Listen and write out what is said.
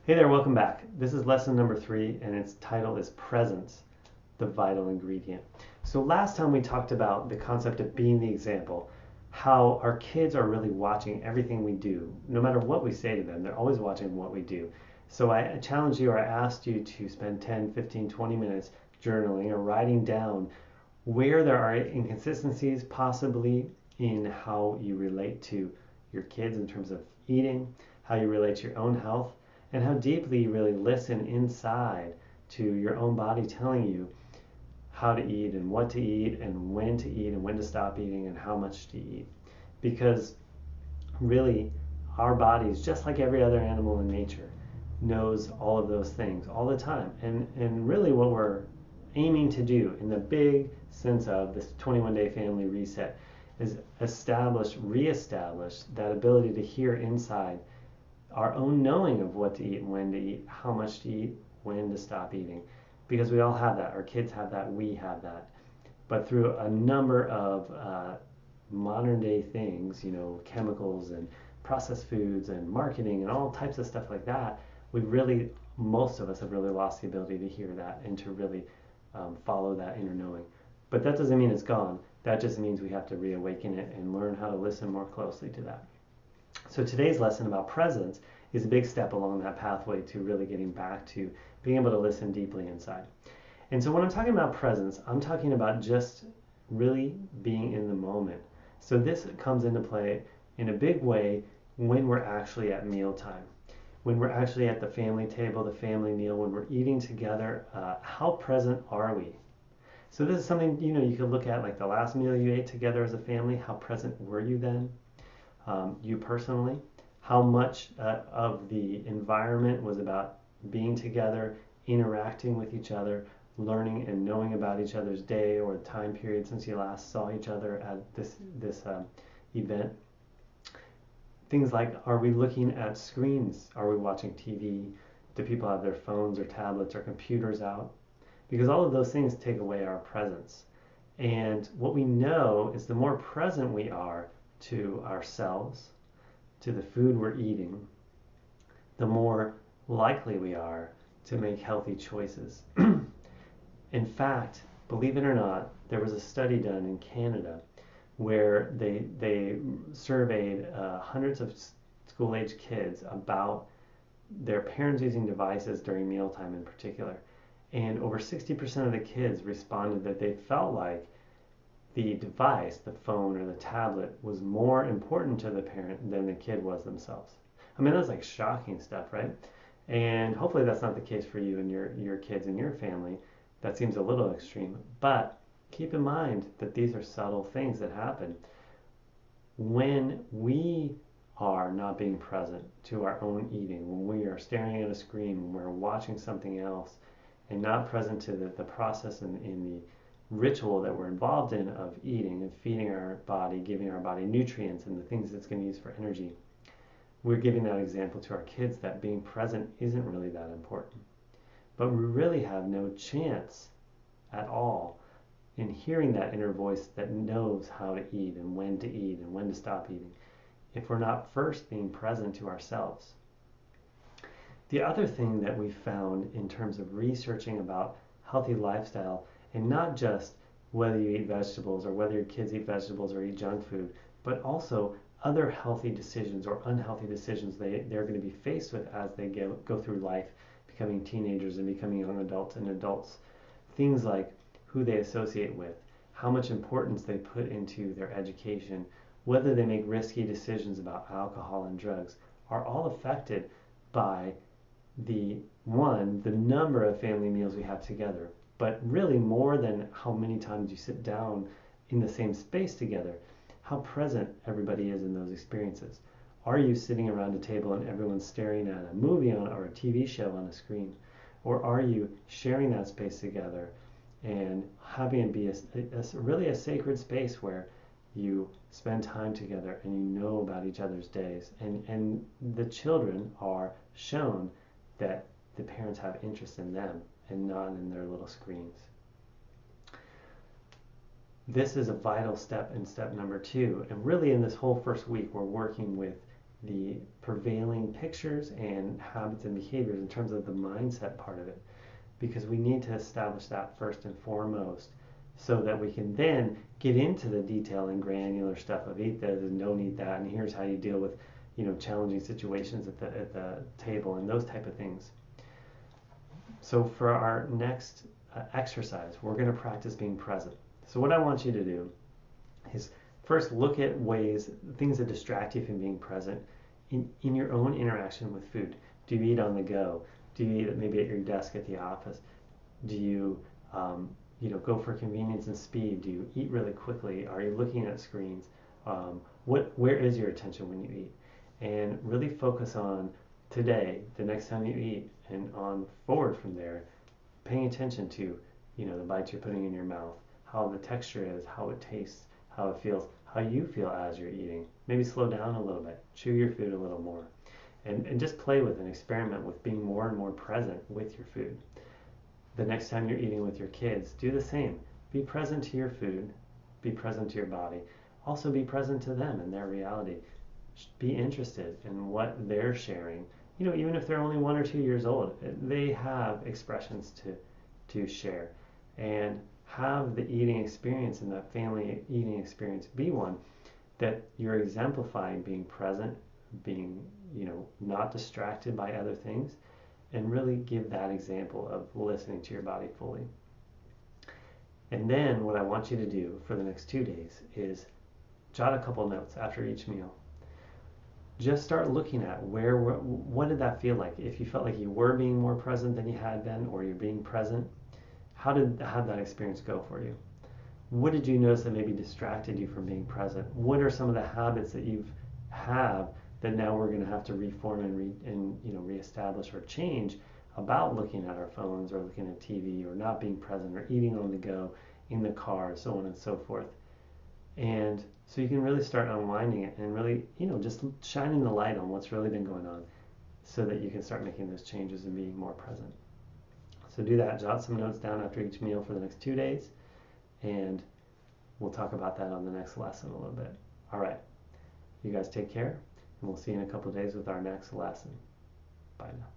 Hey there, welcome back. This is lesson number 3, and its title is Presence, the Vital Ingredient. So last time we talked about the concept of being the example, how our kids are really watching everything we do. No matter what we say to them, they're always watching what we do. So I challenged you, or I asked you to spend 10, 15, 20 minutes journaling or writing down where there are inconsistencies possibly in how you relate to your kids in terms of eating, how you relate to your own health, and how deeply you really listen inside to your own body telling you how to eat and what to eat and when to stop eating and how much to eat. Because really, our bodies, just like every other animal in nature, knows all of those things all the time. And really, what we're aiming to do in the big sense of this 21-day family reset is reestablish that ability to hear inside our own knowing of what to eat and when to eat, how much to eat, when to stop eating. Because we all have that. Our kids have that. We have that. But through a number of modern day things, chemicals and processed foods and marketing and all types of stuff like that, most of us have really lost the ability to hear that and to really follow that inner knowing. But that doesn't mean it's gone. That just means we have to reawaken it and learn how to listen more closely to that. So today's lesson about presence is a big step along that pathway to really getting back to being able to listen deeply inside. And so when I'm talking about presence, I'm talking about just really being in the moment. So this comes into play in a big way when we're actually at mealtime, when we're actually at the family table, the family meal, when we're eating together. How present are we? So this is something you could look at, like the last meal you ate together as a family. How present were you then? You personally, how much of the environment was about being together, interacting with each other, learning and knowing about each other's day or the time period since you last saw each other at this event. Things like, are we looking at screens? Are we watching TV? Do people have their phones or tablets or computers out? Because all of those things take away our presence. And what we know is the more present we are to ourselves, to the food we're eating, the more likely we are to make healthy choices. In fact, believe it or not, there was a study done in Canada where they surveyed hundreds of school-age kids about their parents using devices during mealtime in particular. And over 60% of the kids responded that they felt like the device, the phone or the tablet, was more important to the parent than the kid was themselves. I mean, that's like shocking stuff, right? And hopefully that's not the case for you and your kids and your family. That seems a little extreme. But keep in mind that these are subtle things that happen when we are not being present to our own eating, when we are staring at a screen, when we're watching something else, and not present to the process and in the ritual that we're involved in of eating and feeding our body, giving our body nutrients and the things it's going to use for energy. We're giving that example to our kids that being present isn't really that important. But we really have no chance at all in hearing that inner voice that knows how to eat and when to stop eating if we're not first being present to ourselves. The other thing that we found in terms of researching about healthy lifestyle, and not just whether you eat vegetables or whether your kids eat vegetables or eat junk food, but also other healthy decisions or unhealthy decisions they're going to be faced with as they go through life, becoming teenagers and becoming young adults and adults. Things like who they associate with, how much importance they put into their education, whether they make risky decisions about alcohol and drugs, are all affected by the number of family meals we have together, but really more than how many times you sit down in the same space together, how present everybody is in those experiences. Are you sitting around a table and everyone's staring at a movie or a TV show on a screen? Or are you sharing that space together and having it be really a sacred space where you spend time together and you know about each other's days, and the children are shown that the parents have interest in them and not in their little screens. This is a vital step in step number 2. And really in this whole first week, we're working with the prevailing pictures and habits and behaviors in terms of the mindset part of it, because we need to establish that first and foremost so that we can then get into the detail and granular stuff of eat this and don't eat that, and here's how you deal with challenging situations at the table and those type of things. So for our next exercise, we're going to practice being present. So what I want you to do is first look at things that distract you from being present in your own interaction with food. Do you eat on the go? Do you eat maybe at your desk at the office? Do you go for convenience and speed? Do you eat really quickly? Are you looking at screens? Where is your attention when you eat? And really focus on today, the next time you eat, and on forward from there, paying attention to the bites you're putting in your mouth, how the texture is, how it tastes, how it feels, how you feel as you're eating. Maybe slow down a little bit, chew your food a little more, and just play with and experiment with being more and more present with your food. The next time you're eating with your kids, do the same. Be present to your food, be present to your body. Also be present to them and their reality. Be interested in what they're sharing. Even if they're only 1 or 2 years old, they have expressions to share. And have the eating experience and that family eating experience be one that you're exemplifying being present, being not distracted by other things, and really give that example of listening to your body fully. And then what I want you to do for the next 2 days is jot a couple notes after each meal. Just start looking at what did that feel like? If you felt like you were being more present than you had been, or you're being present, how did that experience go for you? What did you notice that maybe distracted you from being present? What are some of the habits that you have that now we're going to have to reform and reestablish or change about looking at our phones or looking at TV or not being present or eating on the go in the car, so on and so forth. And so you can really start unwinding it and really, just shining the light on what's really been going on so that you can start making those changes and being more present. So do that. Jot some notes down after each meal for the next 2 days, and we'll talk about that on the next lesson a little bit. All right. You guys take care, and we'll see you in a couple of days with our next lesson. Bye now.